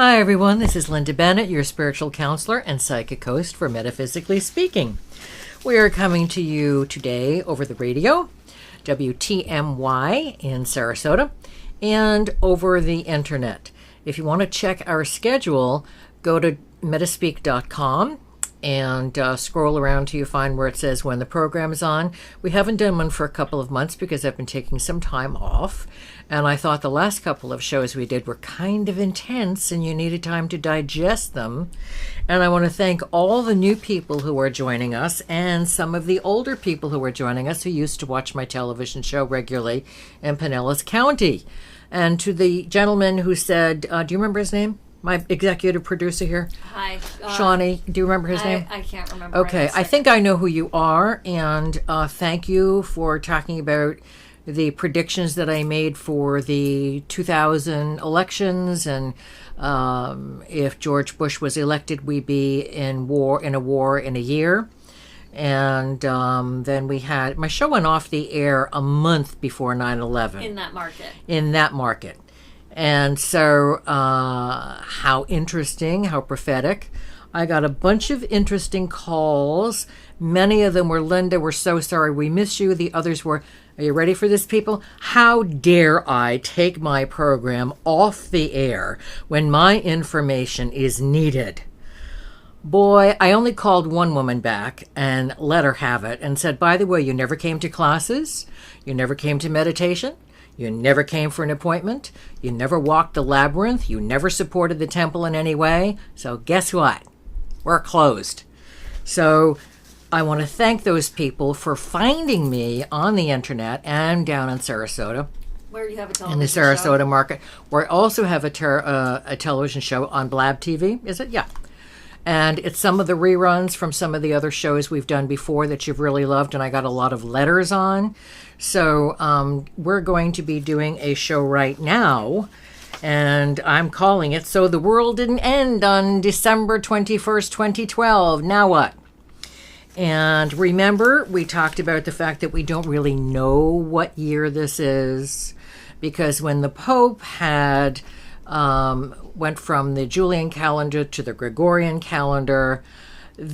Hi everyone, this is Linda Bennett, your spiritual counselor and psychic host for Metaphysically Speaking. We are coming to you today over the radio, WTMY in Sarasota, and over the internet. If you want to check our schedule, go to metaspeak.com and scroll around till you find where it says when the program is on. We haven't done one for a couple of months because I've been taking some time off, and I thought the last couple of shows we did were kind of intense and you needed time to digest them. And I want to thank all the new people who are joining us and some of the older people who are joining us who used to watch my television show regularly in Pinellas County. And to the gentleman who said, do you remember his name? My executive producer here. Hi. Shawnee, do you remember his name? I can't remember. Okay, I think I know who you are, and thank you for talking about the predictions that I made for the 2000 elections, and if George Bush was elected, we'd be in a war in a year. And then we had, my show went off the air a month before 9/11. In that market. And so how interesting, how prophetic. I got a bunch of interesting calls. Many of them were, Linda, we're so sorry we miss you. The others were, are you ready for this, people? How dare I take my program off the air when my information is needed? Boy, I only called one woman back and let her have it and said, by the way, you never came to classes. You never came to meditation. You never came for an appointment. You never walked the labyrinth. You never supported the temple in any way. So guess what? We're closed. So I want to thank those people for finding me on the internet and down in Sarasota. Where you have a television in the Sarasota market, where I also have a television show on Blab TV. Is it? Yeah. And it's some of the reruns from some of the other shows we've done before that you've really loved, and I got a lot of letters on. So we're going to be doing a show right now, and I'm calling it So the World Didn't End on December 21st, 2012. Now what? And remember, we talked about the fact that we don't really know what year this is, because when the Pope had went from the Julian calendar to the Gregorian calendar,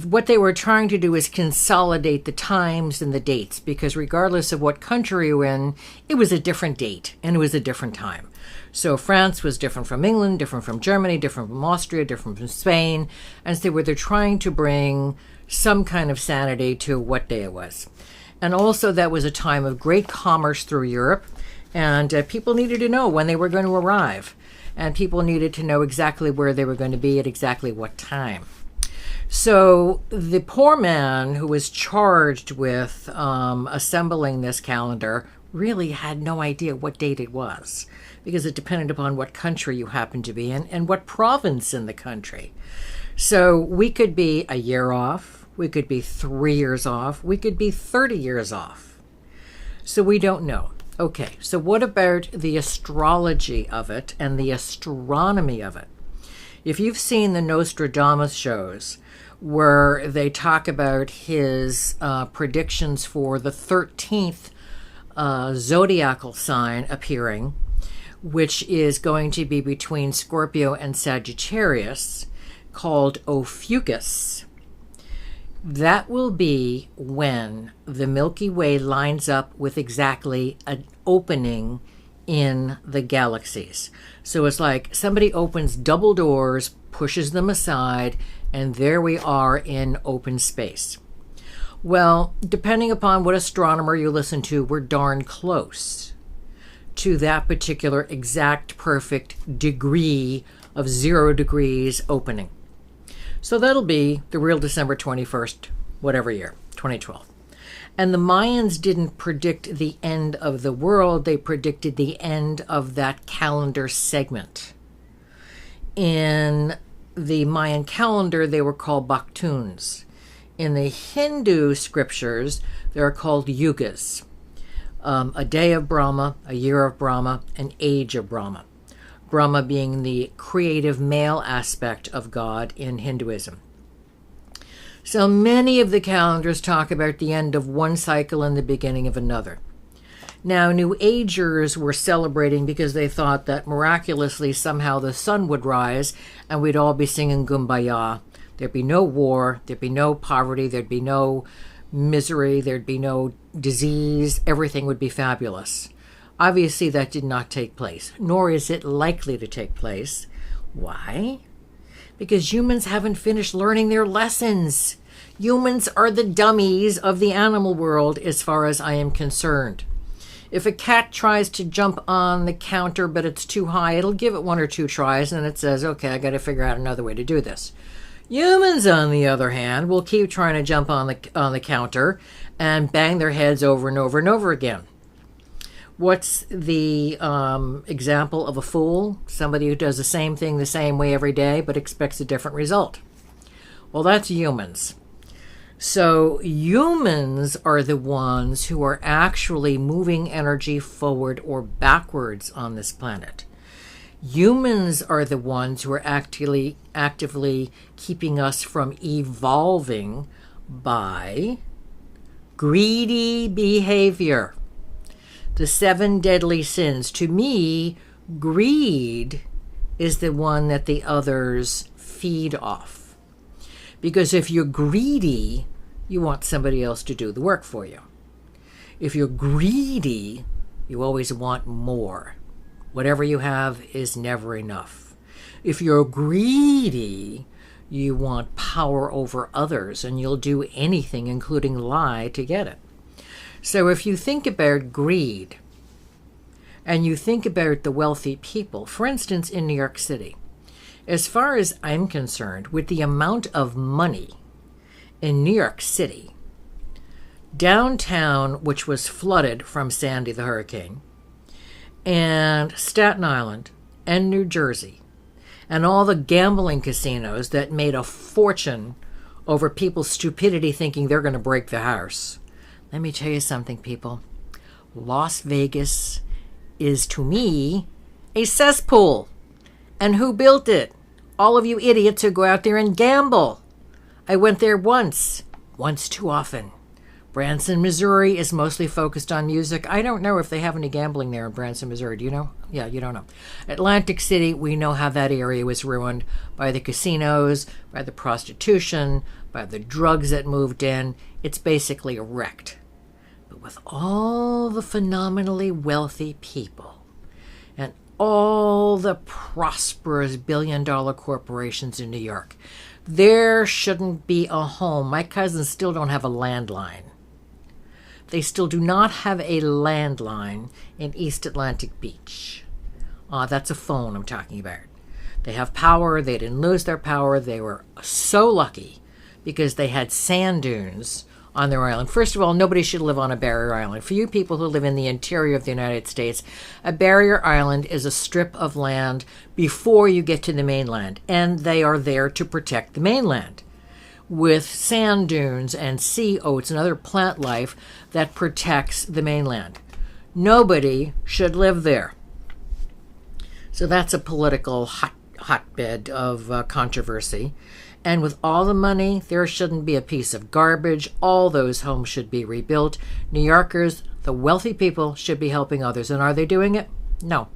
what they were trying to do is consolidate the times and the dates, because regardless of what country you're in, it was a different date and it was a different time. So France was different from England, different from Germany, different from Austria, different from Spain, and so they're trying to bring some kind of sanity to what day it was. And also that was a time of great commerce through Europe, and people needed to know when they were going to arrive. And people needed to know exactly where they were going to be at exactly what time. So the poor man who was charged with assembling this calendar really had no idea what date it was, because it depended upon what country you happened to be in and what province in the country. So we could be a year off, we could be 3 years off, we could be 30 years off. So we don't know. Okay, so what about the astrology of it and the astronomy of it? If you've seen the Nostradamus shows where they talk about his predictions for the 13th zodiacal sign appearing, which is going to be between Scorpio and Sagittarius, called Ophiuchus, that will be when the Milky Way lines up with exactly an opening in the galaxies. So it's like somebody opens double doors, pushes them aside, and there we are in open space. Well, depending upon what astronomer you listen to, we're darn close to that particular exact perfect degree of 0 degrees opening. So that'll be the real December 21st, whatever year, 2012. And the Mayans didn't predict the end of the world, they predicted the end of that calendar segment. In the Mayan calendar, they were called Baktuns. In the Hindu scriptures, they're called yugas. A day of Brahma, a year of Brahma, an age of Brahma. Brahma being the creative male aspect of God in Hinduism. So many of the calendars talk about the end of one cycle and the beginning of another. Now, New Agers were celebrating because they thought that miraculously somehow the sun would rise and we'd all be singing Kumbaya. There'd be no war, there'd be no poverty, there'd be no misery, there'd be no disease, everything would be fabulous. Obviously, that did not take place, nor is it likely to take place. Why? Because humans haven't finished learning their lessons. Humans are the dummies of the animal world as far as I am concerned. If a cat tries to jump on the counter but it's too high, it'll give it one or two tries and it says, okay, I got to figure out another way to do this. Humans, on the other hand, will keep trying to jump on the counter and bang their heads over and over and over again. What's the example of a fool? Somebody who does the same thing the same way every day but expects a different result. Well, that's humans. So humans are the ones who are actually moving energy forward or backwards on this planet. Humans are the ones who are actively keeping us from evolving by greedy behavior. The 7 deadly sins. To me, greed is the one that the others feed off. Because if you're greedy, you want somebody else to do the work for you. If you're greedy, you always want more. Whatever you have is never enough. If you're greedy, you want power over others, and you'll do anything, including lie, to get it. So if you think about greed, and you think about the wealthy people, for instance, in New York City, as far as I'm concerned, with the amount of money in New York City, downtown, which was flooded from Sandy the hurricane, and Staten Island, and New Jersey, and all the gambling casinos that made a fortune over people's stupidity thinking they're going to break the house. Let me tell you something, people. Las Vegas is, to me, a cesspool. And who built it? All of you idiots who go out there and gamble. I went there once too often. Branson, Missouri is mostly focused on music. I don't know if they have any gambling there in Branson, Missouri. Do you know? Yeah, you don't know. Atlantic City, we know how that area was ruined by the casinos, by the prostitution, by the drugs that moved in. It's basically wrecked. But with all the phenomenally wealthy people and all the prosperous billion-dollar corporations in New York, there shouldn't be a home. My cousins still don't have a landline. They still do not have a landline in East Atlantic Beach. That's a phone I'm talking about. They have power. They didn't lose their power. They were so lucky because they had sand dunes on their island. First of all, nobody should live on a barrier island. For you people who live in the interior of the United States, a barrier island is a strip of land before you get to the mainland, and they are there to protect the mainland with sand dunes and sea oats and other plant life that protects the mainland. Nobody should live there. So that's a political hotbed of controversy. And with all the money, there shouldn't be a piece of garbage. All those homes should be rebuilt. New Yorkers, the wealthy people, should be helping others. And are they doing it? No.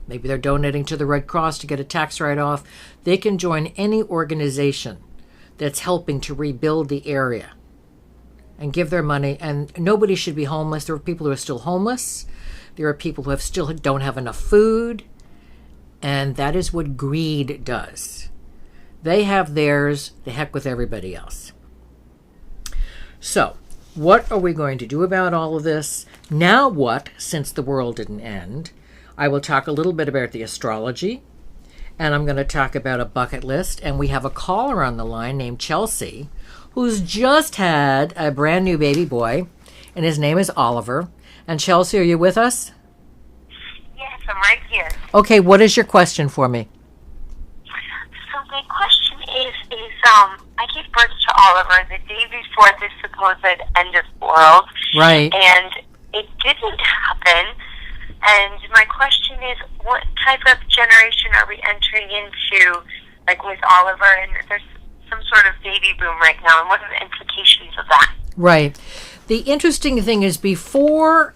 Maybe they're donating to the Red Cross to get a tax write-off. They can join any organization that's helping to rebuild the area and give their money. And nobody should be homeless. There are people who are still homeless. There are people who still don't have enough food. And that is what greed does. They have theirs, the heck with everybody else. So, what are we going to do about all of this? Now what, since the world didn't end? I will talk a little bit about the astrology, and I'm going to talk about a bucket list, and we have a caller on the line named Chelsea, who's just had a brand new baby boy, and his name is Oliver. And Chelsea, are you with us? Yes, I'm right here. Okay, what is your question for me? So my question is I gave birth to Oliver the day before this supposed end of the world. Right. And it didn't happen. And my question is, what type of generation are we entering into, like with Oliver? And there's some sort of baby boom right now. And what are the implications of that? Right. The interesting thing is before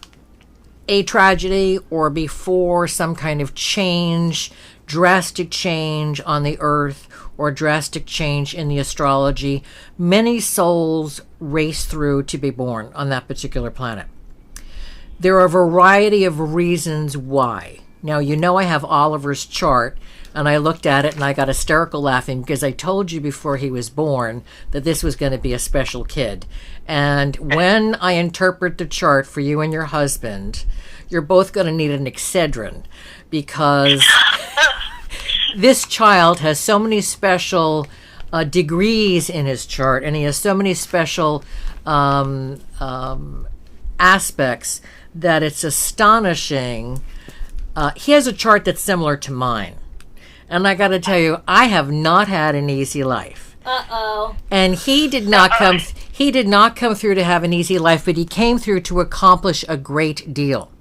a tragedy or before some kind of change, drastic change on the earth or drastic change in the astrology, many souls race through to be born on that particular planet. There are a variety of reasons why. Now, you know I have Oliver's chart, and I looked at it and I got hysterical laughing because I told you before he was born that this was going to be a special kid. And when I interpret the chart for you and your husband, you're both going to need an Excedrin because this child has so many special degrees in his chart, and he has so many special aspects that it's astonishing. He has a chart that's similar to mine. And I got to tell you, I have not had an easy life. Uh-oh. And he did not come through to have an easy life, but he came through to accomplish a great deal.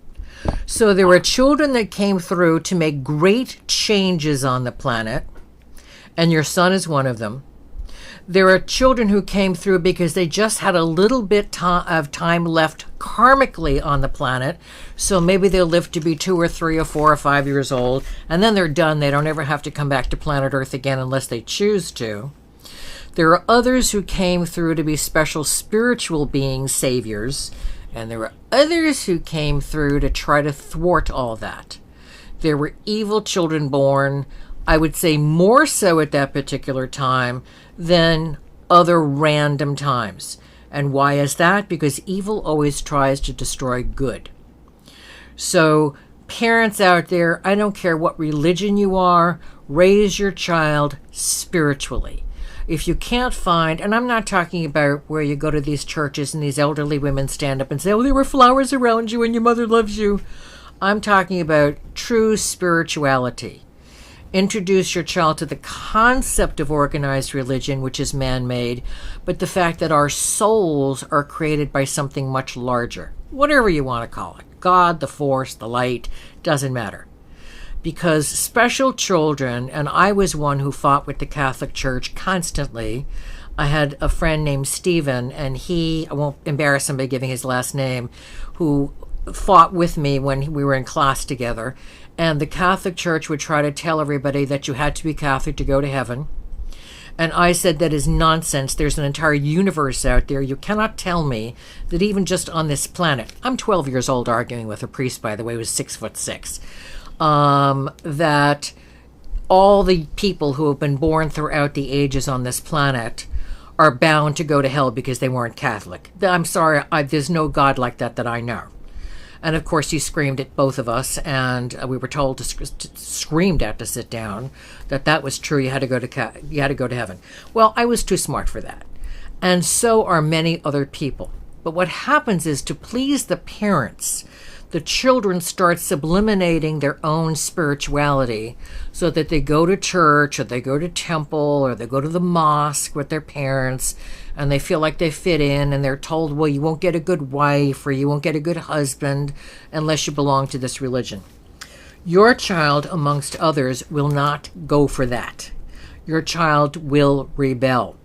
So there were children that came through to make great changes on the planet, and your son is one of them. There are children who came through because they just had a little bit of time left karmically on the planet. So maybe they'll live to be 2 or 3 or 4 or 5 years old, and then they're done. They don't ever have to come back to planet Earth again unless they choose to. There are others who came through to be special spiritual beings, saviors, and there were others who came through to try to thwart all that. There were evil children born, I would say more so at that particular time than other random times. And why is that? Because evil always tries to destroy good. So parents out there, I don't care what religion you are, raise your child spiritually. If you can't find, and I'm not talking about where you go to these churches and these elderly women stand up and say, oh, there were flowers around you and your mother loves you. I'm talking about true spirituality. Introduce your child to the concept of organized religion, which is man-made, but the fact that our souls are created by something much larger. Whatever you want to call it. God, the force, the light, doesn't matter. Because special children, and I was one who fought with the Catholic Church constantly. I had a friend named Stephen, and I won't embarrass him by giving his last name, who fought with me when we were in class together. And the Catholic Church would try to tell everybody that you had to be Catholic to go to heaven. And I said that is nonsense. There's an entire universe out there. You cannot tell me that even just on this planet, I'm 12 years old arguing with a priest, by the way, who was 6'6", that all the people who have been born throughout the ages on this planet are bound to go to hell because they weren't Catholic. I'm sorry, there's no God like that I know. And of course, he screamed at both of us, and we were told screamed at to sit down. That was true. You had to go to heaven. Well, I was too smart for that, and so are many other people. But what happens is, to please the parents, the children start subliminating their own spirituality, so that they go to church, or they go to temple, or they go to the mosque with their parents, and they feel like they fit in, and they're told, well, you won't get a good wife or you won't get a good husband unless you belong to this religion. Your child, amongst others, will not go for that. Your child will rebel.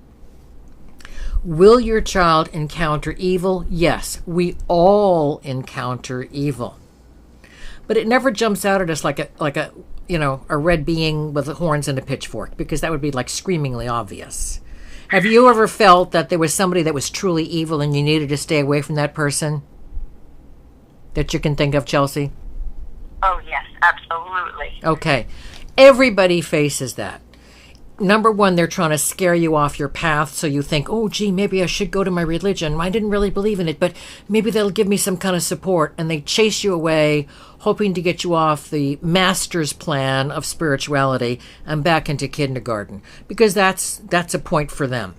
Will your child encounter evil? Yes, we all encounter evil. But it never jumps out at us like a red being with horns and a pitchfork, because that would be like screamingly obvious. Have you ever felt that there was somebody that was truly evil and you needed to stay away from that person? That you can think of, Chelsea? Oh, yes, absolutely. Okay. Everybody faces that. Number one, they're trying to scare you off your path, so you think, oh, gee, maybe I should go to my religion. I didn't really believe in it, but maybe they'll give me some kind of support. And they chase you away, hoping to get you off the master's plan of spirituality and back into kindergarten, because that's a point for them.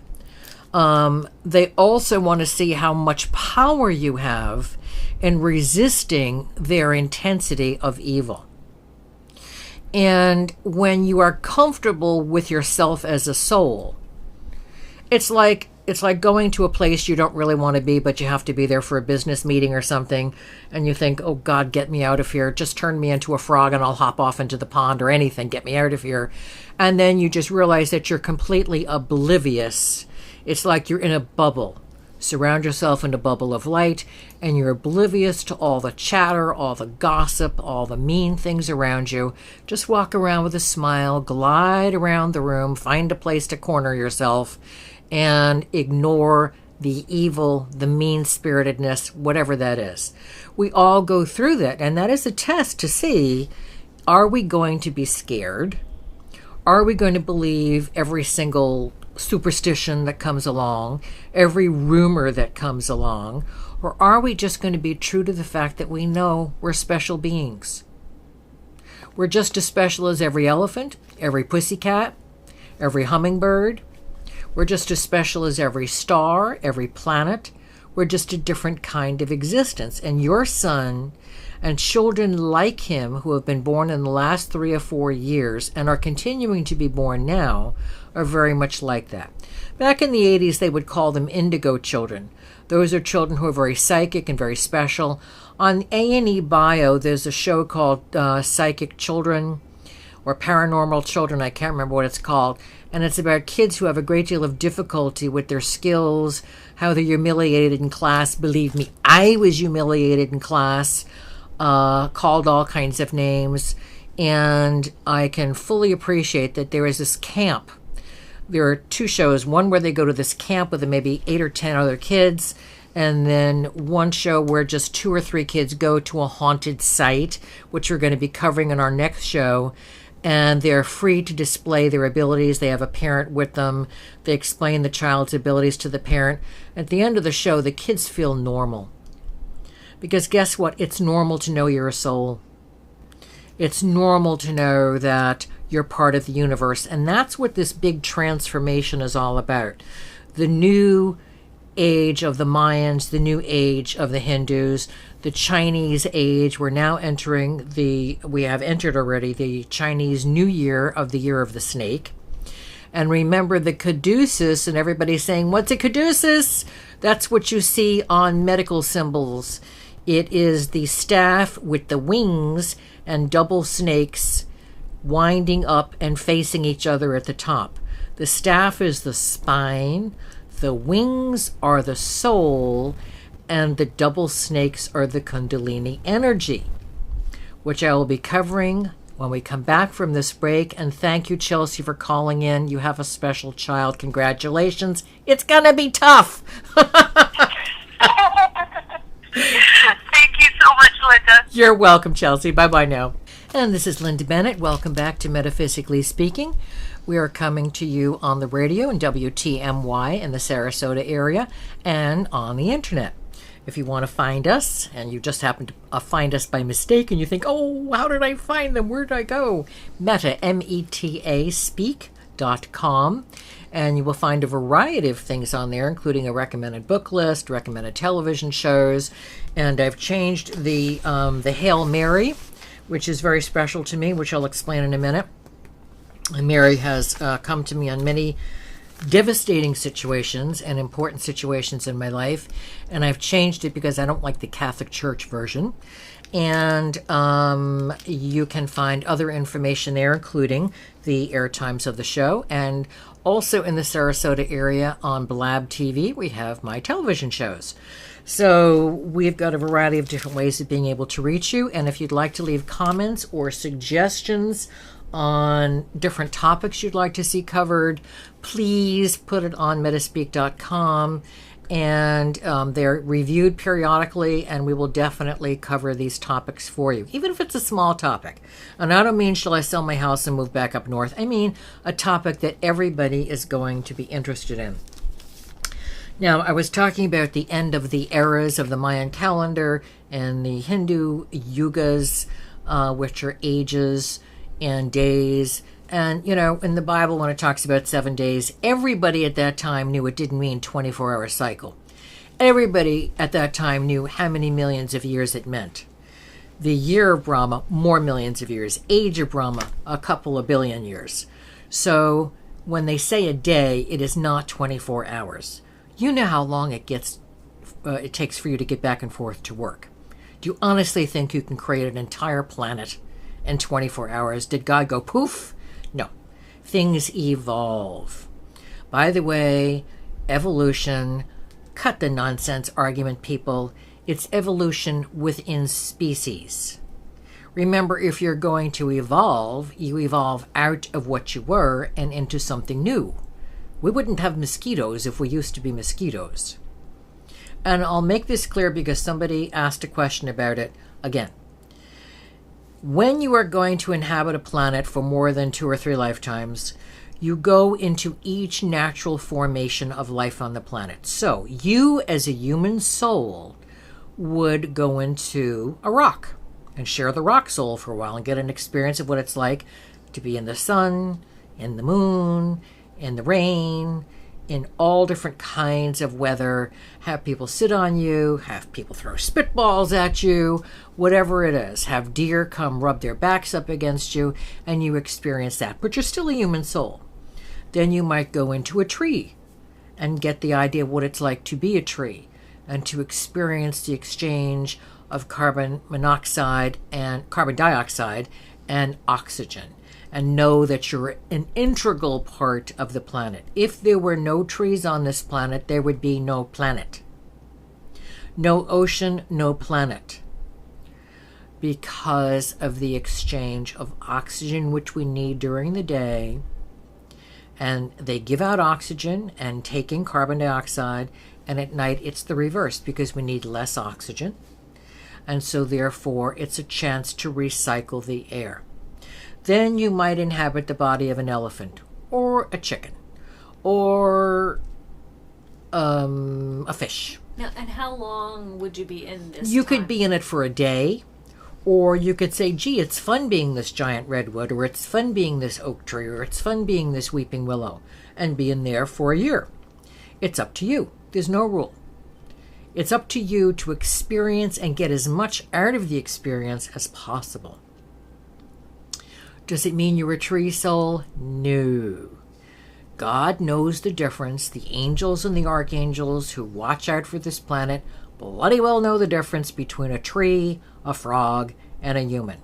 They also want to see how much power you have in resisting their intensity of evil. And when you are comfortable with yourself as a soul, it's like going to a place you don't really want to be, but you have to be there for a business meeting or something, and you think, oh God, get me out of here. Just turn me into a frog and I'll hop off into the pond, or anything. Get me out of here. And then you just realize that you're completely oblivious. It's like you're in a bubble. surround yourself in a bubble of light, and you're oblivious to all the chatter, all the gossip, all the mean things around you. Just walk around with a smile, glide around the room, find a place to corner yourself, and ignore the evil, the mean-spiritedness, whatever that is. We all go through that, and that is a test to see, are we going to be scared? Are we going to believe every single superstition that comes along, every rumor that comes along, or are we just going to be true to the fact that we know we're special beings? We're just as special as every elephant, every pussycat, every hummingbird. We're just as special as every star, every planet. We're just a different kind of existence. And your son and children like him who have been born in the last 3 or 4 years and are continuing to be born now are very much like that. Back in the 80s, they would call them indigo children. Those are children who are very psychic and very special. On A&E Bio, there's a show called Psychic Children or Paranormal Children. I can't remember what it's called. And it's about kids who have a great deal of difficulty with their skills, how they're humiliated in class. Believe me, I was humiliated in class. Called all kinds of names, and I can fully appreciate that there is this camp. There are 2 shows, one where they go to this camp with maybe 8 or 10 other kids, and then one show where just 2 or 3 kids go to a haunted site, which we're going to be covering in our next show, and they're free to display their abilities. They have a parent with them. They explain the child's abilities to the parent. At the end of the show, the kids feel normal. Because guess what? It's normal to know you're a soul. It's normal to know that you're part of the universe. And that's what this big transformation is all about. The new age of the Mayans, the new age of the Hindus, the Chinese age. We're now entering we have entered already the Chinese New Year of the Year of the Snake. And remember the caduceus, and everybody's saying, what's a caduceus? That's what you see on medical symbols. It is the staff with the wings and double snakes winding up and facing each other at the top. The staff is the spine, the wings are the soul, and the double snakes are the Kundalini energy, which I will be covering when we come back from this break. And thank you, Chelsea, for calling in. You have a special child. Congratulations. It's going to be tough. Thank you so much, Linda. You're welcome, Chelsea. Bye-bye now. And this is Linda Bennett. Welcome back to Metaphysically Speaking. We are coming to you on the radio in WTMY in the Sarasota area and on the internet. If you want to find us, and you just happen to find us by mistake, and you think, oh, how did I find them? Where did I go? Meta, M-E-T-A, speak.com. And you will find a variety of things on there, including a recommended book list, recommended television shows. And I've changed the Hail Mary, which is very special to me, which I'll explain in a minute. And Mary has come to me on many devastating situations and important situations in my life. And I've changed it because I don't like the Catholic Church version. And you can find other information there, including the air times of the show. And also in the Sarasota area on Blab TV, we have my television shows. So we've got a variety of different ways of being able to reach you. And if you'd like to leave comments or suggestions on different topics you'd like to see covered, please put it on metaspeak.com. And they're reviewed periodically, and we will definitely cover these topics for you, even if it's a small topic. And I don't mean, shall I sell my house and move back up north? I mean a topic that everybody is going to be interested in. Now, I was talking about the end of the eras of the Mayan calendar and the Hindu yugas, which are ages and days. And, you know, in the Bible, when it talks about 7 days, everybody at that time knew it didn't mean 24-hour cycle. Everybody at that time knew how many millions of years it meant. The year of Brahma, more millions of years. Age of Brahma, a couple of billion years. So when they say a day, it is not 24 hours. You know how long it takes for you to get back and forth to work. Do you honestly think you can create an entire planet in 24 hours? Did God go poof? No. Things evolve. By the way, evolution Cut the nonsense argument, people. It's evolution within species. Remember, if you're going to evolve, you evolve out of what you were and into something new. We wouldn't have mosquitoes if we used to be mosquitoes. And I'll make this clear because somebody asked a question about it again. When you are going to inhabit a planet for more than 2 or 3 lifetimes, you go into each natural formation of life on the planet. So you, as a human soul, would go into a rock and share the rock soul for a while and get an experience of what it's like to be in the sun, in the moon, in the rain, in all different kinds of weather, have people sit on you, have people throw spitballs at you, whatever it is, have deer come rub their backs up against you, and you experience that. But you're still a human soul. Then you might go into a tree and get the idea of what it's like to be a tree and to experience the exchange of carbon dioxide and oxygen, and know that you're an integral part of the planet. If there were no trees on this planet, there would be no planet. No ocean, no planet. Because of the exchange of oxygen, which we need during the day, and they give out oxygen and take in carbon dioxide, and at night it's the reverse because we need less oxygen. And so therefore it's a chance to recycle the air. Then you might inhabit the body of an elephant or a chicken or a fish. Now, and how long would you be in this? You could be in it for a day, or you could say, gee, it's fun being this giant redwood, or it's fun being this oak tree, or it's fun being this weeping willow, and be in there for a year. It's up to you. There's no rule. It's up to you to experience and get as much out of the experience as possible. Does it mean you're a tree soul? No. God knows the difference. The angels and the archangels who watch out for this planet bloody well know the difference between a tree, a frog, and a human.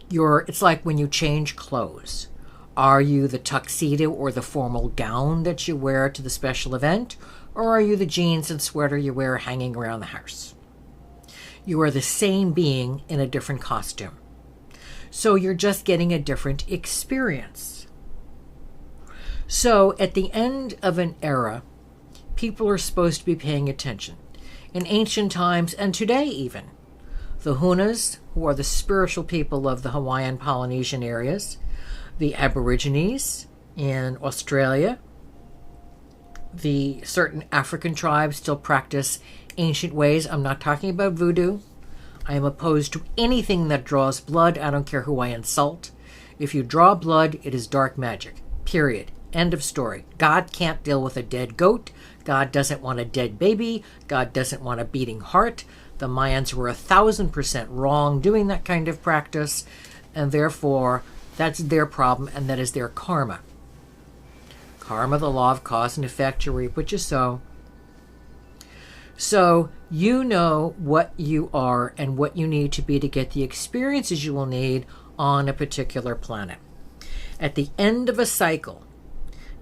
It's like when you change clothes. Are you the tuxedo or the formal gown that you wear to the special event? Or are you the jeans and sweater you wear hanging around the house? You are the same being in a different costume. So you're just getting a different experience. So at the end of an era, people are supposed to be paying attention. In ancient times, and today even, the Hunas, who are the spiritual people of the Hawaiian Polynesian areas, the Aborigines in Australia, the certain African tribes still practice ancient ways. I'm not talking about voodoo. I am opposed to anything that draws blood. I don't care who I insult. If you draw blood, it is dark magic. Period. End of story. God can't deal with a dead goat. God doesn't want a dead baby. God doesn't want a beating heart. The Mayans were 1,000% wrong doing that kind of practice, and therefore that's their problem, and that is their karma. Karma, the law of cause and effect, you reap what you sow. So you know what you are and what you need to be to get the experiences you will need on a particular planet. At the end of a cycle,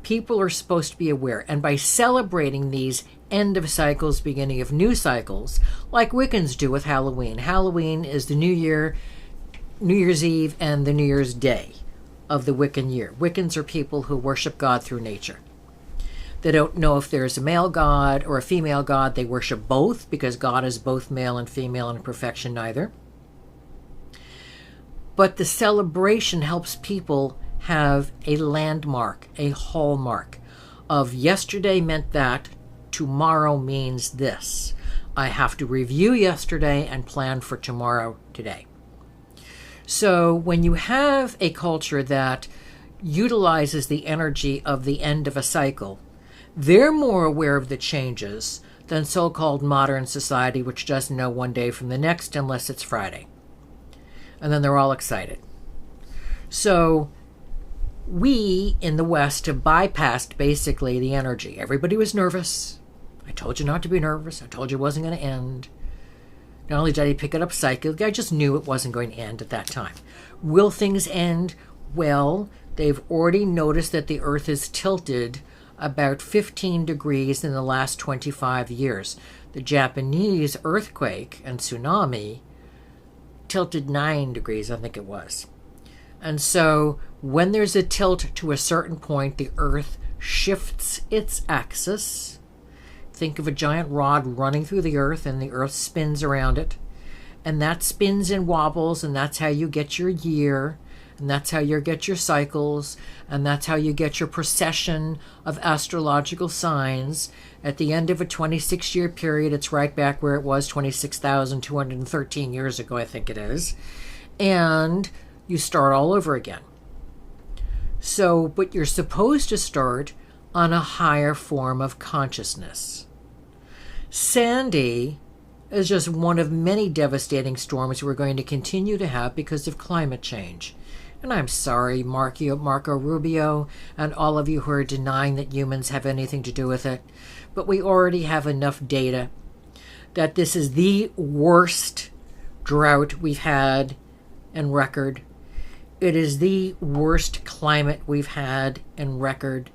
people are supposed to be aware, and by celebrating these end of cycles, beginning of new cycles, like Wiccans do with Halloween. Halloween is the New Year, New Year's Eve, and the New Year's Day of the Wiccan year. Wiccans are people who worship God through nature. They don't know if there's a male god or a female god. They worship both because God is both male and female and perfection neither. But the celebration helps people have a landmark, a hallmark of yesterday meant that, tomorrow means this. I have to review yesterday and plan for tomorrow today. So when you have a culture that utilizes the energy of the end of a cycle, they're more aware of the changes than so-called modern society, which doesn't know one day from the next unless it's Friday. And then they're all excited. So we in the West have bypassed basically the energy. Everybody was nervous. I told you not to be nervous. I told you it wasn't going to end. Not only did I pick it up psychically, I just knew it wasn't going to end at that time. Will things end? Well, they've already noticed that the Earth is tilted about 15 degrees in the last 25 years. The Japanese earthquake and tsunami tilted 9 degrees, I think it was. And so when there's a tilt to a certain point, the Earth shifts its axis. Think of a giant rod running through the Earth, and the Earth spins around it. And that spins and wobbles, and that's how you get your year, and that's how you get your cycles, and that's how you get your procession of astrological signs. At the end of a 26-year period, it's right back where it was 26,213 years ago, I think it is. And you start all over again. So, but you're supposed to start on a higher form of consciousness. Sandy is just one of many devastating storms we're going to continue to have because of climate change. And I'm sorry, Marco Rubio, and all of you who are denying that humans have anything to do with it, but we already have enough data that this is the worst drought we've had in record. It is the worst climate we've had in record.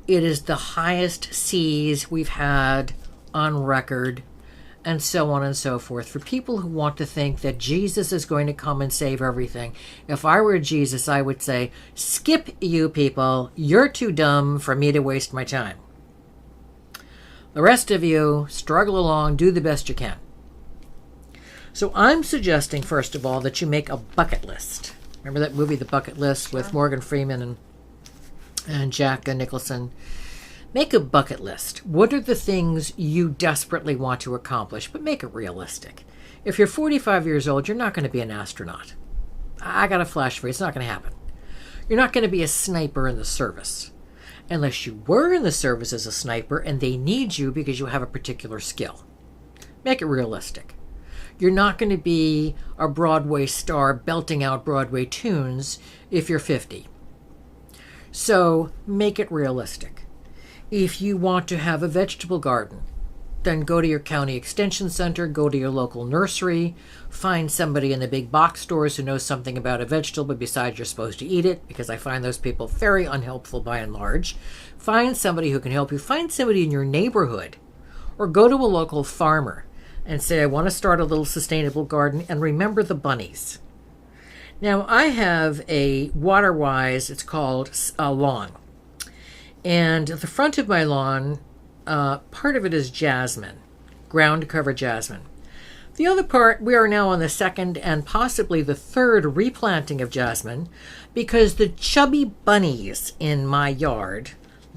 It is the highest seas we've had on record, and so on and so forth. For people who want to think that Jesus is going to come and save everything, if I were Jesus, I would say, skip you people. You're too dumb for me to waste my time. The rest of you, struggle along, do the best you can. So I'm suggesting, first of all, that you make a bucket list. Remember that movie, The Bucket List, with Morgan Freeman and Jack Nicholson? Make a bucket list. What are the things you desperately want to accomplish? But make it realistic. If you're 45 years old, you're not going to be an astronaut. I got a flash for you. It's not going to happen. You're not going to be a sniper in the service. Unless you were in the service as a sniper and they need you because you have a particular skill. Make it realistic. You're not going to be a Broadway star belting out Broadway tunes if you're 50. So make it realistic. If you want to have a vegetable garden, then go to your county extension center, go to your local nursery, find somebody in the big box stores who knows something about a vegetable besides you're supposed to eat it, because I find those people very unhelpful by and large. Find somebody who can help you. Find somebody in your neighborhood, or go to a local farmer and say, I want to start a little sustainable garden, and remember the bunnies. Now, I have a water-wise, it's called a lawn. And at the front of my lawn, part of it is jasmine, ground cover jasmine. The other part, we are now on the second and possibly the third replanting of jasmine, because the chubby bunnies in my yard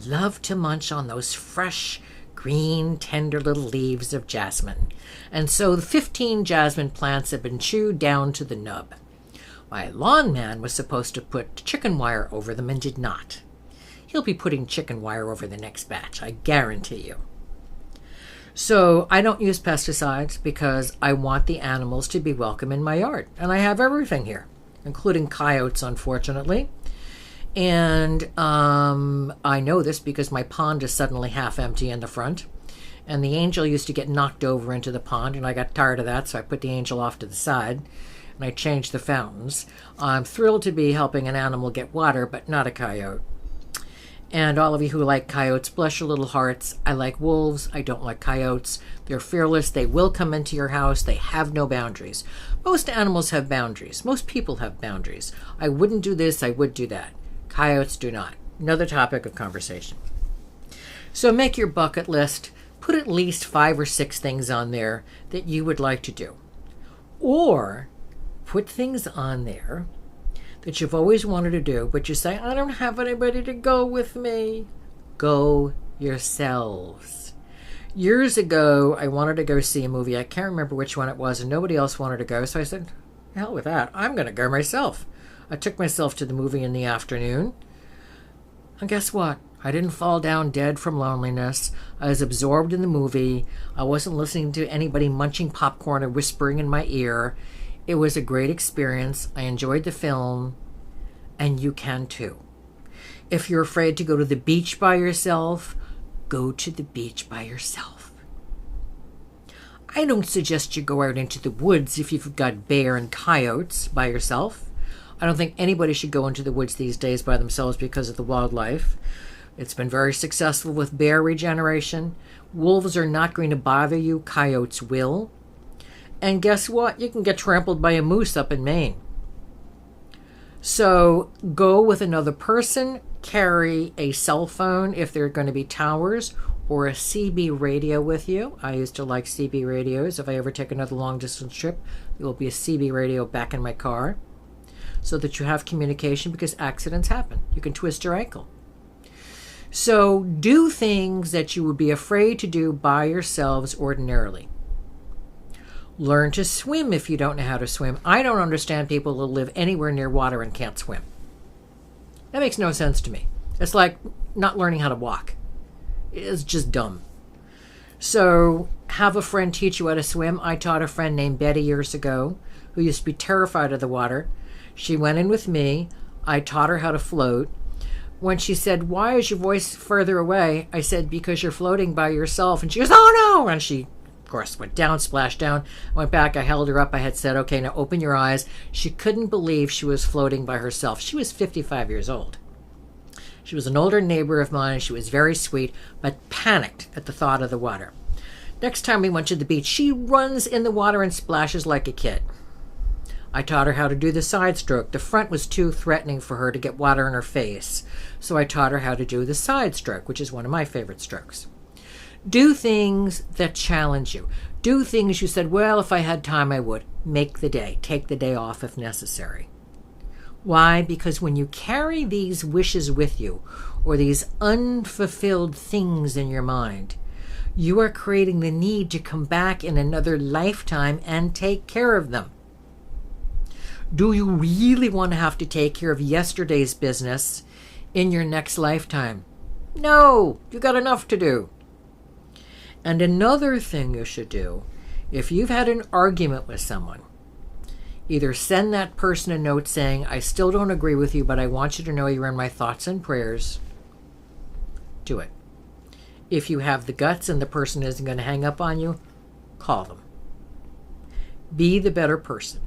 love to munch on those fresh, green, tender little leaves of jasmine. And so the 15 jasmine plants have been chewed down to the nub. My lawn man was supposed to put chicken wire over them and did not. He'll be putting chicken wire over the next batch, I guarantee you. So I don't use pesticides because I want the animals to be welcome in my yard. And I have everything here, including coyotes, unfortunately. And I know this because my pond is suddenly half empty in the front. And the angel used to get knocked over into the pond, and I got tired of that, so I put the angel off to the side, and I changed the fountains. I'm thrilled to be helping an animal get water, but not a coyote. And all of you who like coyotes, bless your little hearts. I like wolves. I don't like coyotes. They're fearless. They will come into your house. They have no boundaries. Most animals have boundaries. Most people have boundaries. I wouldn't do this. I would do that. Coyotes do not. Another topic of conversation. So make your bucket list. Put at least 5 or 6 things on there that you would like to do. Or put things on there that you've always wanted to do, but you say, I don't have anybody to go with me. Go yourselves. Years ago, I wanted to go see a movie. I can't remember which one it was, and nobody else wanted to go, so I said, hell with that. I'm going to go myself. I took myself to the movie in the afternoon, and guess what? I didn't fall down dead from loneliness. I was absorbed in the movie. I wasn't listening to anybody munching popcorn or whispering in my ear. It was a great experience. I enjoyed the film, and you can too. If you're afraid to go to the beach by yourself, go to the beach by yourself. I don't suggest you go out into the woods if you've got bear and coyotes by yourself. I don't think anybody should go into the woods these days by themselves because of the wildlife. It's been very successful with bear regeneration. Wolves are not going to bother you. Coyotes will. And guess what? You can get trampled by a moose up in Maine. So go with another person. Carry a cell phone if there are going to be towers, or a CB radio with you. I used to like CB radios. If I ever take another long distance trip, there will be a CB radio back in my car so that you have communication, because accidents happen. You can twist your ankle. So do things that you would be afraid to do by yourselves ordinarily. Learn to swim if you don't know how to swim. I don't understand people who live anywhere near water and can't swim. That makes no sense to me. It's like not learning how to walk. It's just dumb. So have a friend teach you how to swim. I taught a friend named Betty years ago who used to be terrified of the water. She went in with me. I taught her how to float. When she said, "Why is your voice further away?" I said, "Because you're floating by yourself." And she goes, "Oh no!" And she, of course, went down, splashed down, went back. I held her up. I had said, "Okay, now open your eyes." She couldn't believe she was floating by herself. She was 55 years old. She was an older neighbor of mine. She was very sweet, but panicked at the thought of the water. Next time we went to the beach, she runs in the water and splashes like a kid. I taught her how to do the side stroke. The front was too threatening for her to get water in her face. So I taught her how to do the side stroke, which is one of my favorite strokes. Do things that challenge you. Do things you said, "Well, if I had time, I would." Make the day. Take the day off if necessary. Why? Because when you carry these wishes with you, or these unfulfilled things in your mind, you are creating the need to come back in another lifetime and take care of them. Do you really want to have to take care of yesterday's business in your next lifetime? No, you got enough to do. And another thing you should do, if you've had an argument with someone, either send that person a note saying, "I still don't agree with you, but I want you to know you're in my thoughts and prayers." Do it. If you have the guts and the person isn't going to hang up on you, call them. Be the better person.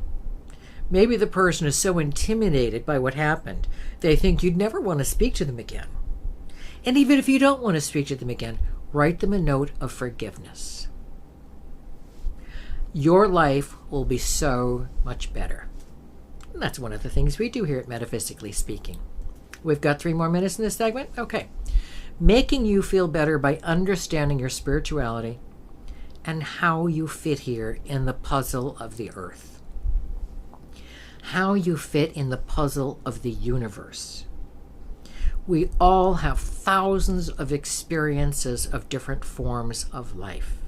Maybe the person is so intimidated by what happened, they think you'd never want to speak to them again. And even if you don't want to speak to them again, write them a note of forgiveness. Your life will be so much better. And that's one of the things we do here at Metaphysically Speaking. We've got 3 more minutes in this segment? Okay. Making you feel better by understanding your spirituality and how you fit here in the puzzle of the earth. How you fit in the puzzle of the universe. We all have thousands of experiences of different forms of life.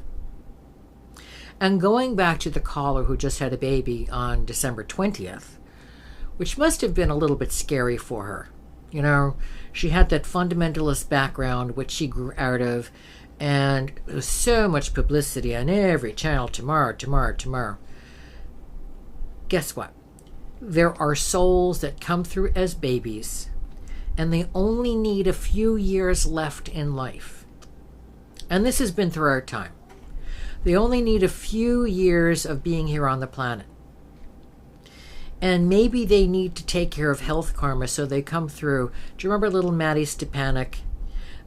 And going back to the caller who just had a baby on December 20th, which must have been a little bit scary for her. You know, she had that fundamentalist background, which she grew out of, and there was so much publicity on every channel, tomorrow. Guess what? There are souls that come through as babies, and they only need a few years left in life. And this has been through our time. They only need a few years of being here on the planet. And maybe they need to take care of health karma, so they come through. Do you remember little Maddie Stepanek?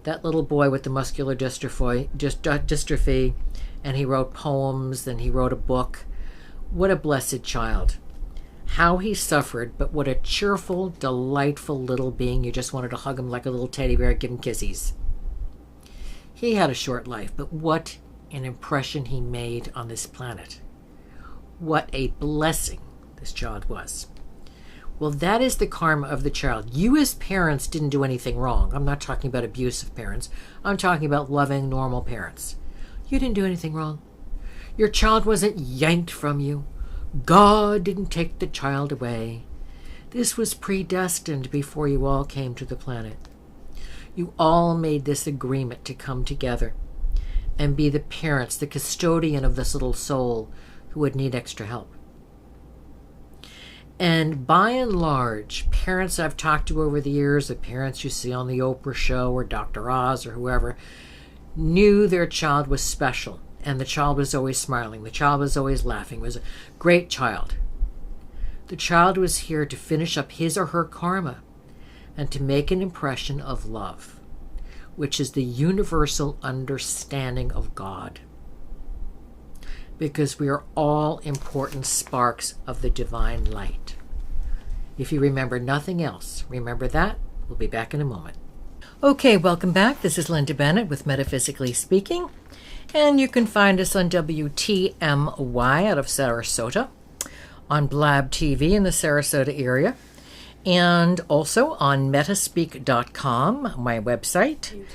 That little boy with the muscular dystrophy, and he wrote poems, and he wrote a book. What a blessed child. How he suffered, but what a cheerful, delightful little being. You just wanted to hug him like a little teddy bear, give him kisses. He had a short life, but what an impression he made on this planet. What a blessing this child was. Well, that is the karma of the child. You as parents didn't do anything wrong. I'm not talking about abusive parents. I'm talking about loving, normal parents. You didn't do anything wrong. Your child wasn't yanked from you. God didn't take the child away. This was predestined before you all came to the planet. You all made this agreement to come together and be the parents, the custodian of this little soul who would need extra help. And by and large, parents I've talked to over the years, the parents you see on the Oprah show or Dr. Oz or whoever, knew their child was special. And the child was always smiling. The child was always laughing. It was a great child. The child was here to finish up his or her karma and to make an impression of love. which is the universal understanding of God. Because we are all important sparks of the divine light. If you remember nothing else, remember that. We'll be back in a moment. Okay, welcome back. This is Linda Bennett with Metaphysically Speaking. And you can find us on WTMY out of Sarasota, on Blab TV in the Sarasota area, and also on metaspeak.com, my website, YouTube.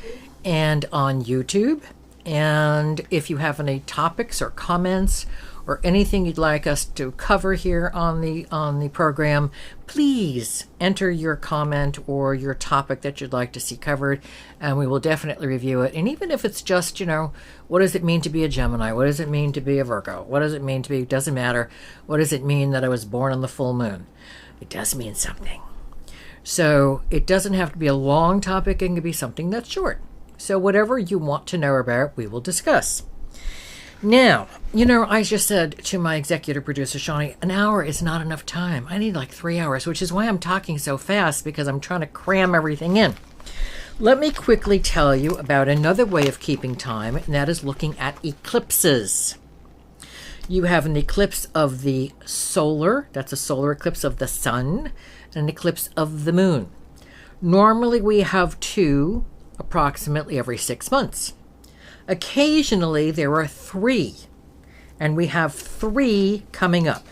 And on YouTube. And if you have any topics or comments or anything you'd like us to cover here on the program, please enter your comment or your topic that you'd like to see covered, and we will definitely review it. And even if it's just, what does it mean to be a Gemini? What does it mean to be a Virgo? What does it mean to be, doesn't matter. What does it mean that I was born on the full moon? It does mean something. So it doesn't have to be a long topic. It can be something that's short. So whatever you want to know about, we will discuss. Now, I just said to my executive producer, Shawnee, an hour is not enough time. I need like 3 hours, which is why I'm talking so fast, because I'm trying to cram everything in. Let me quickly tell you about another way of keeping time, and that is looking at eclipses. You have an eclipse of the solar, that's a solar eclipse of the sun, and an eclipse of the moon. Normally we have 2 approximately every 6 months. Occasionally there are 3, and we have 3 coming up.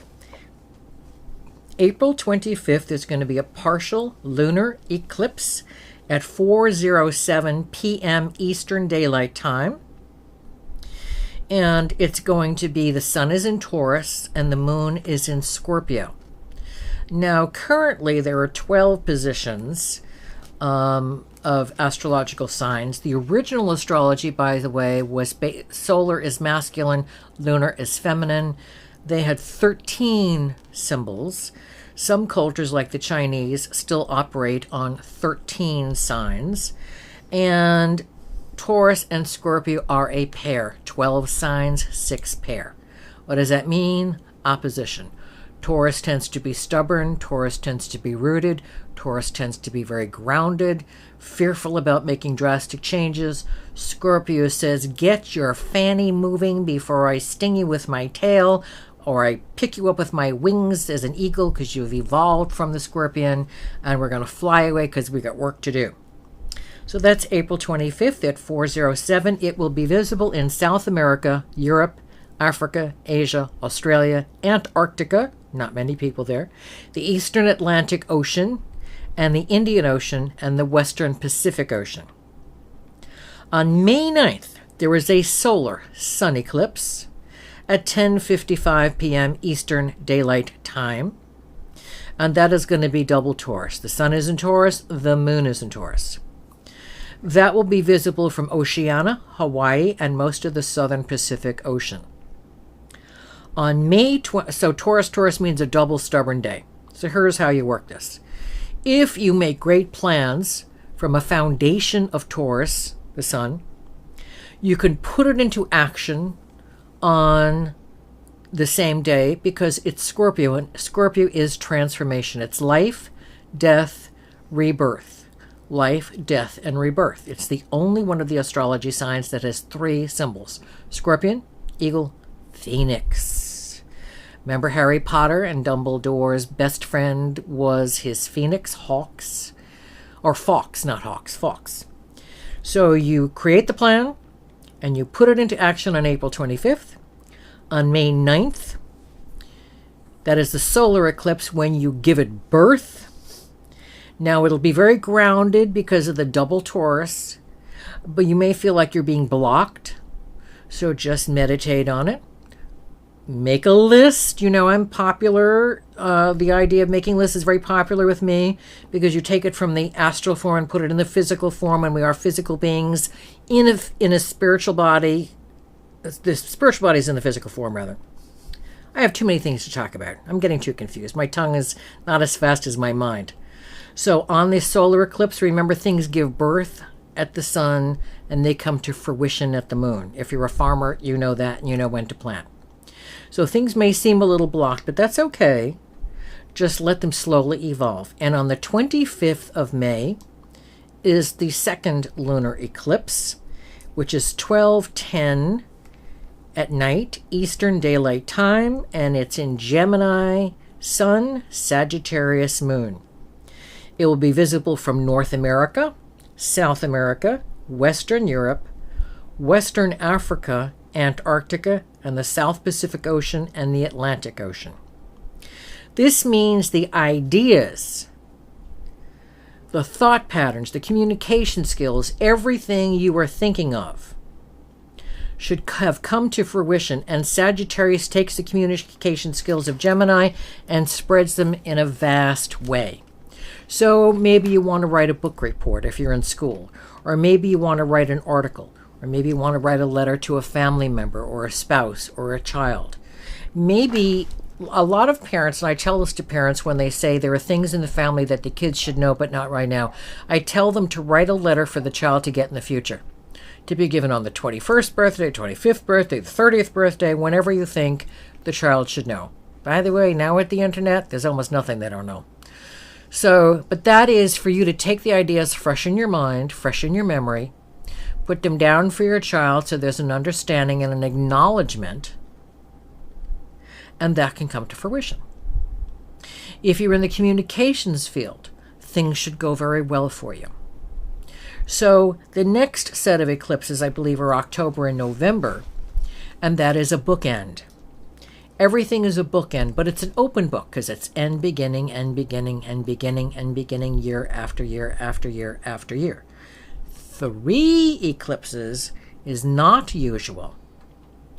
April 25th is going to be a partial lunar eclipse at 4:07 p.m. Eastern Daylight Time. And it's going to be, the sun is in Taurus and the moon is in Scorpio. Now, currently there are 12 positions of astrological signs. The original astrology, by the way, was solar is masculine, lunar is feminine. They had 13 symbols. Some cultures, like the Chinese, still operate on 13 signs. And Taurus and Scorpio are a pair. 12 signs, 6 pair. What does that mean? Opposition. Taurus tends to be stubborn. Taurus tends to be rooted. Taurus tends to be very grounded, fearful about making drastic changes. Scorpio says, get your fanny moving before I sting you with my tail, or I pick you up with my wings as an eagle, because you've evolved from the scorpion, and we're going to fly away because we got work to do. So that's April 25th at 4:07. It will be visible in South America, Europe, Africa, Asia, Australia, Antarctica, not many people there, the Eastern Atlantic Ocean, and the Indian Ocean, and the Western Pacific Ocean. On May 9th, there is a solar sun eclipse at 10:55 p.m. Eastern Daylight Time, and that is going to be double Taurus. The sun is in Taurus, the moon is in Taurus. That will be visible from Oceania, Hawaii, and most of the southern Pacific Ocean. On May 20th, so Taurus means a double stubborn day. So here's how you work this. If you make great plans from a foundation of Taurus, the sun, you can put it into action on the same day, because it's Scorpio, and Scorpio is transformation. It's life, death, rebirth. Life, death, and rebirth. It's the only one of the astrology signs that has 3 symbols. Scorpion, eagle, phoenix. Remember Harry Potter, and Dumbledore's best friend was his phoenix, hawks, or fox, not hawks, fox. So you create the plan, and you put it into action on April 25th. On May 9th, that is the solar eclipse when you give it birth. Now, it'll be very grounded because of the double Taurus, but you may feel like you're being blocked, so just meditate on it. Make a list. I'm popular. The idea of making lists is very popular with me, because you take it from the astral form and put it in the physical form, and we are physical beings in a spiritual body. The spiritual body is in the physical form, rather. I have too many things to talk about. I'm getting too confused. My tongue is not as fast as my mind. So on the solar eclipse, remember, things give birth at the sun and they come to fruition at the moon. If you're a farmer, you know that, and you know when to plant. So things may seem a little blocked, but that's okay. Just let them slowly evolve. And on the 25th of May is the second lunar eclipse, which is 12:10 at night, Eastern Daylight Time, and it's in Gemini, Sun, Sagittarius, Moon. It will be visible from North America, South America, Western Europe, Western Africa, Antarctica, and the South Pacific Ocean and the Atlantic Ocean. This means the ideas, the thought patterns, the communication skills, everything you are thinking of should have come to fruition, and Sagittarius takes the communication skills of Gemini and spreads them in a vast way. So maybe you want to write a book report if you're in school, or maybe you want to write an article, or maybe you want to write a letter to a family member or a spouse or a child. Maybe a lot of parents, and I tell this to parents when they say there are things in the family that the kids should know but not right now, I tell them to write a letter for the child to get in the future, to be given on the 21st birthday, 25th birthday, the 30th birthday, whenever you think the child should know. By the way, now with the internet, there's almost nothing they don't know. So, but that is for you to take the ideas fresh in your mind, fresh in your memory, put them down for your child so there's an understanding and an acknowledgement, and that can come to fruition. If you're in the communications field, things should go very well for you. So the next set of eclipses, I believe, are October and November, and that is a bookend. Everything is a bookend, but it's an open book because it's end, beginning, end, beginning, end, beginning, end, beginning, year after year after year after year. 3 eclipses is not usual.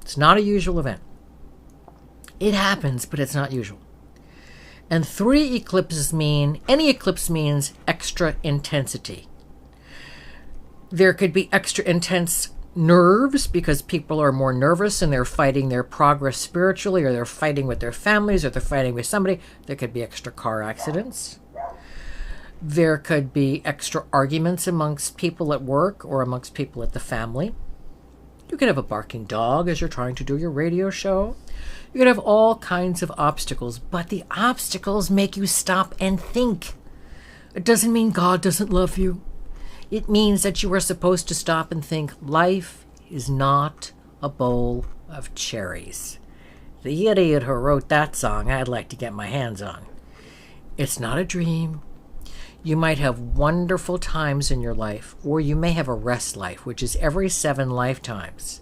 It's not a usual event. It happens, but it's not usual. And 3 eclipses mean, any eclipse means extra intensity. There could be extra intense nerves because people are more nervous and they're fighting their progress spiritually, or they're fighting with their families, or they're fighting with somebody. There could be extra car accidents. There could be extra arguments amongst people at work or amongst people at the family. You could have a barking dog as you're trying to do your radio show. You could have all kinds of obstacles, but the obstacles make you stop and think. It doesn't mean God doesn't love you. It means that you are supposed to stop and think, life is not a bowl of cherries. The idiot who wrote that song, I'd like to get my hands on. It's not a dream. You might have wonderful times in your life, or you may have a rest life, which is every 7 lifetimes.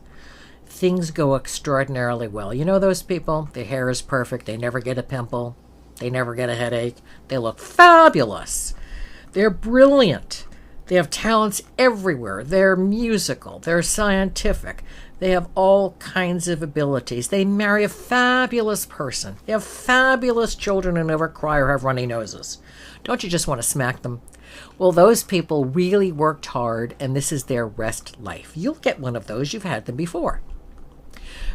Things go extraordinarily well. You know those people? Their hair is perfect. They never get a pimple. They never get a headache. They look fabulous. They're brilliant. They have talents everywhere. They're musical. They're scientific. They have all kinds of abilities. They marry a fabulous person. They have fabulous children who never cry or have runny noses. Don't you just want to smack them? Well, those people really worked hard, and this is their rest life. You'll get one of those. You've had them before.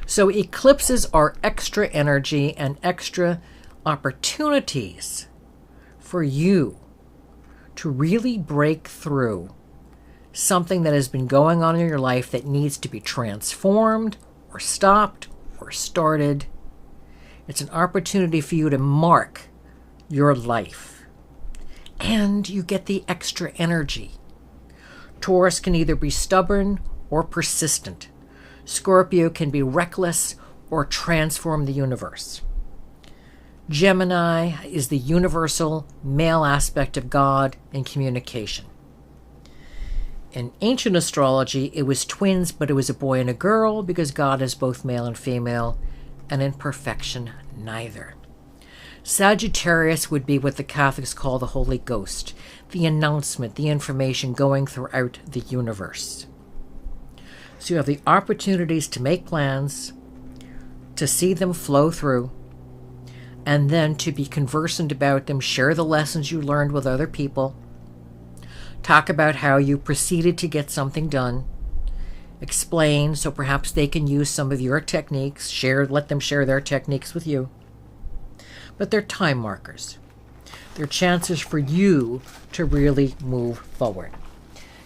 So eclipses are extra energy and extra opportunities for you to really break through something that has been going on in your life that needs to be transformed or stopped or started. It's an opportunity for you to mark your life. And you get the extra energy. Taurus can either be stubborn or persistent. Scorpio can be reckless or transform the universe. Gemini is the universal male aspect of God and communication. In ancient astrology, it was twins, but it was a boy and a girl because God is both male and female, and in perfection, neither. Sagittarius would be what the Catholics call the Holy Ghost, the announcement, the information going throughout the universe. So you have the opportunities to make plans, to see them flow through, and then to be conversant about them, share the lessons you learned with other people, talk about how you proceeded to get something done, explain so perhaps they can use some of your techniques, let them share their techniques with you. But they're time markers. They're chances for you to really move forward.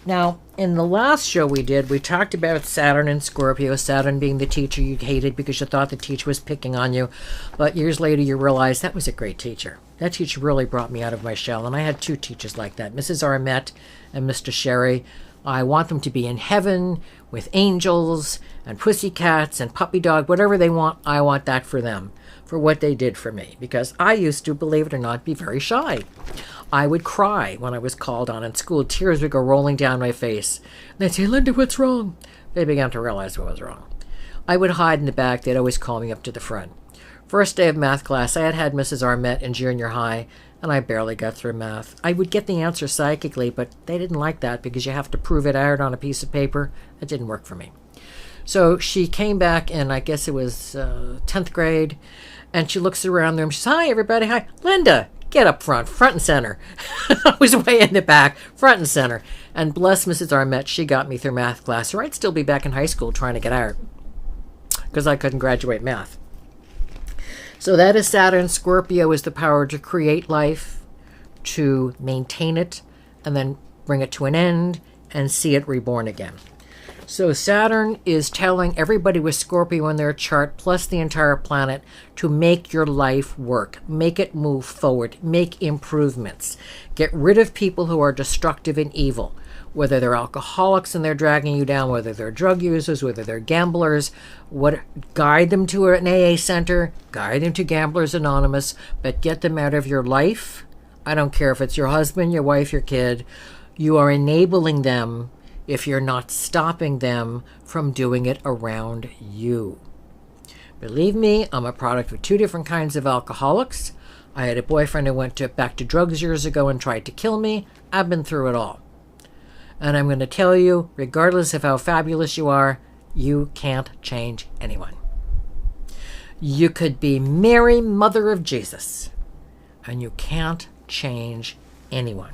Now, in the last show we did, we talked about Saturn and Scorpio, Saturn being the teacher you hated because you thought the teacher was picking on you, but years later you realized that was a great teacher. That teacher really brought me out of my shell. And I had 2 teachers like that, Mrs. Armette and Mr. Sherry. I want them to be in heaven with angels and pussycats and puppy dog, whatever they want. I want that for them, for what they did for me. Because I used to, believe it or not, be very shy. I would cry when I was called on in school. Tears would go rolling down my face. They'd say, Linda, what's wrong? They began to realize what was wrong. I would hide in the back. They'd always call me up to the front. First day of math class, I had Mrs. Armette in junior high, and I barely got through math. I would get the answer psychically, but they didn't like that because you have to prove it out on a piece of paper. It didn't work for me. So she came back in, I guess it was 10th grade, and she looks around the room. She says, hi, everybody. Hi. Linda, get up front and center. I was way in the back, front and center. And bless Mrs. Armette, she got me through math class, or I'd still be back in high school trying to get out because I couldn't graduate math. So that is Saturn. Scorpio is the power to create life, to maintain it, and then bring it to an end and see it reborn again. So Saturn is telling everybody with Scorpio in their chart, plus the entire planet, to make your life work, make it move forward, make improvements. Get rid of people who are destructive and evil, whether they're alcoholics and they're dragging you down, whether they're drug users, whether they're gamblers. Guide them to an AA center, guide them to Gamblers Anonymous, but get them out of your life. I don't care if it's your husband, your wife, your kid. You are enabling them if you're not stopping them from doing it around you. Believe me, I'm a product of 2 different kinds of alcoholics. I had a boyfriend who went back to drugs years ago and tried to kill me. I've been through it all. And I'm going to tell you, regardless of how fabulous you are, you can't change anyone. You could be Mary, Mother of Jesus, and you can't change anyone.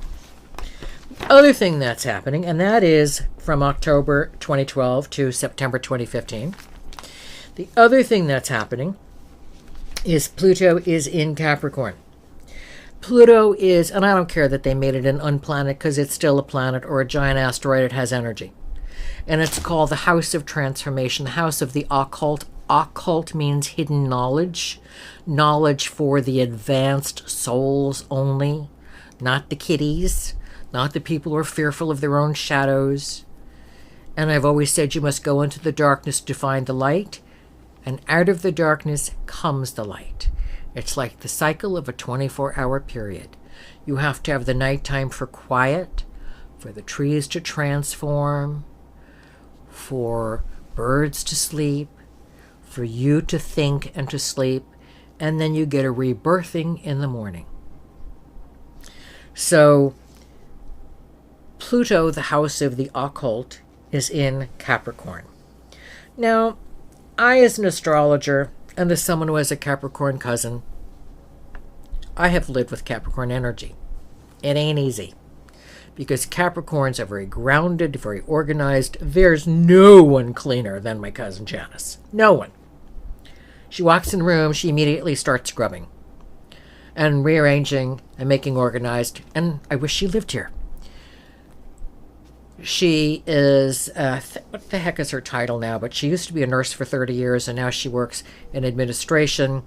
Other thing that's happening, and that is from October 2012 to September 2015. The other thing that's happening is Pluto is in Capricorn. Pluto is, and I don't care that they made it an unplanet because it's still a planet or a giant asteroid, it has energy. And it's called the House of Transformation, the House of the Occult. Occult means hidden knowledge, knowledge for the advanced souls only, not the kiddies, not the people who are fearful of their own shadows. And I've always said you must go into the darkness to find the light, and out of the darkness comes the light. It's like the cycle of a 24-hour period. You have to have the nighttime for quiet, for the trees to transform, for birds to sleep, for you to think and to sleep, and then you get a rebirthing in the morning. So Pluto, the house of the occult, is in Capricorn. Now, I, as an astrologer, and as someone who has a Capricorn cousin, I have lived with Capricorn energy. It ain't easy. Because Capricorns are very grounded, very organized. There's no one cleaner than my cousin Janice. No one. She walks in the room, she immediately starts scrubbing and rearranging and making organized. And I wish she lived here. She is, what the heck is her title now? But she used to be a nurse for 30 years, and now she works in administration,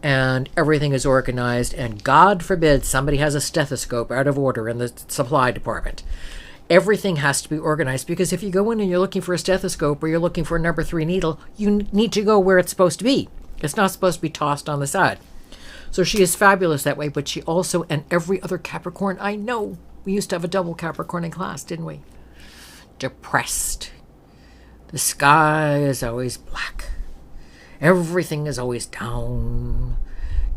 and everything is organized. And God forbid somebody has a stethoscope out of order in the supply department. Everything has to be organized, because if you go in and you're looking for a stethoscope or you're looking for a number 3 needle, you need to go where it's supposed to be. It's not supposed to be tossed on the side. So she is fabulous that way, but she also, and every other Capricorn I know, we used to have a double Capricorn in class, didn't we? Depressed. The sky is always black. Everything is always down.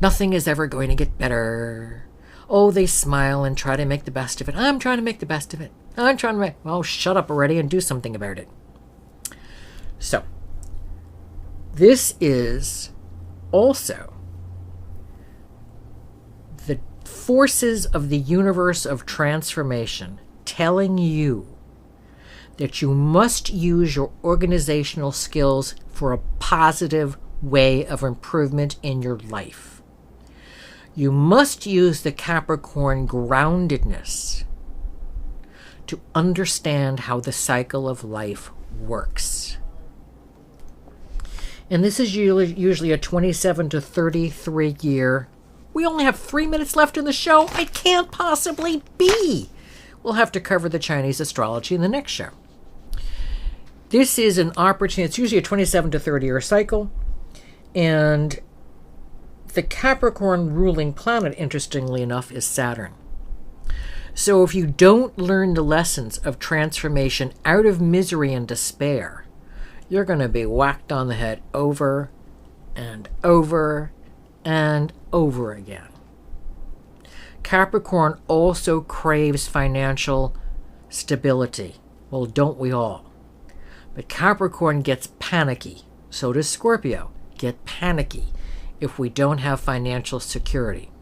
Nothing is ever going to get better. Oh, they smile and try to make the best of it. I'm trying to make the best of it. I'm trying to make... Well, shut up already and do something about it. So, this is also the forces of the universe of transformation telling you that you must use your organizational skills for a positive way of improvement in your life. You must use the Capricorn groundedness to understand how the cycle of life works. And this is usually a 27 to 33 year We only have 3 minutes left in the show. It can't possibly be. We'll have to cover the Chinese astrology in the next show. This is an opportunity. It's usually a 27 to 30 year cycle. And the Capricorn ruling planet, interestingly enough, is Saturn. So if you don't learn the lessons of transformation out of misery and despair, you're going to be whacked on the head over and over and over again. Capricorn also craves financial stability. Well, don't we all? But Capricorn gets panicky. So does Scorpio. Get panicky if we don't have financial security.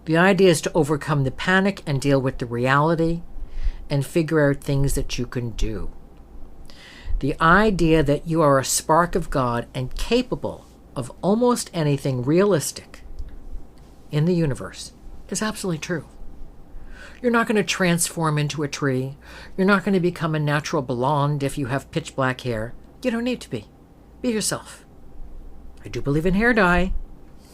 The idea is to overcome the panic and deal with the reality and figure out things that you can do. The idea that you are a spark of God and capable of almost anything realistic in the universe is absolutely true. You're not going to transform into a tree. You're not going to become a natural blonde if you have pitch black hair. You don't need to be. Be yourself. I do believe in hair dye.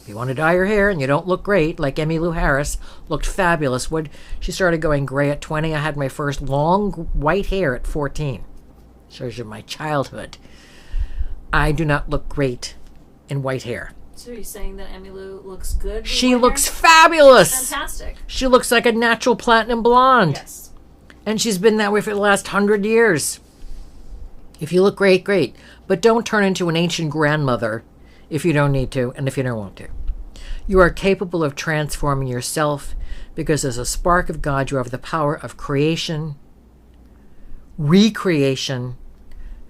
If you want to dye your hair and you don't look great, like Emmylou Harris looked fabulous. She started going gray at 20. I had my first long white hair at 14. Shows you my childhood. I do not look great in white hair. So you're saying that Emmylou looks good? She looks fabulous. Fantastic. She looks like a natural platinum blonde. Yes. And she's been that way for the last 100 years. If you look great, great. But don't turn into an ancient grandmother if you don't need to and if you don't want to. You are capable of transforming yourself because as a spark of God, you have the power of creation, recreation,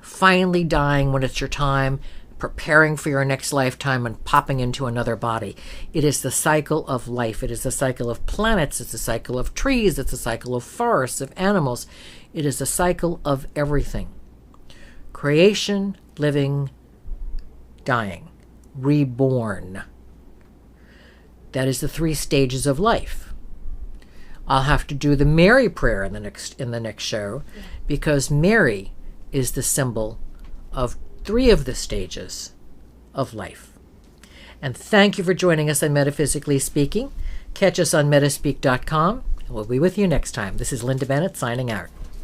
finally dying when it's your time, preparing for your next lifetime and popping into another body. It is the cycle of life. It is the cycle of planets. It's the cycle of trees. It's the cycle of forests, of animals. It is the cycle of everything. Creation, living, dying, reborn. That is the 3 stages of life. I'll have to do the Mary prayer in the next show because Mary is the symbol of 3 of the stages of life. And thank you for joining us on Metaphysically Speaking. Catch us on metaspeak.com, and we'll be with you next time. This is Linda Bennett signing out.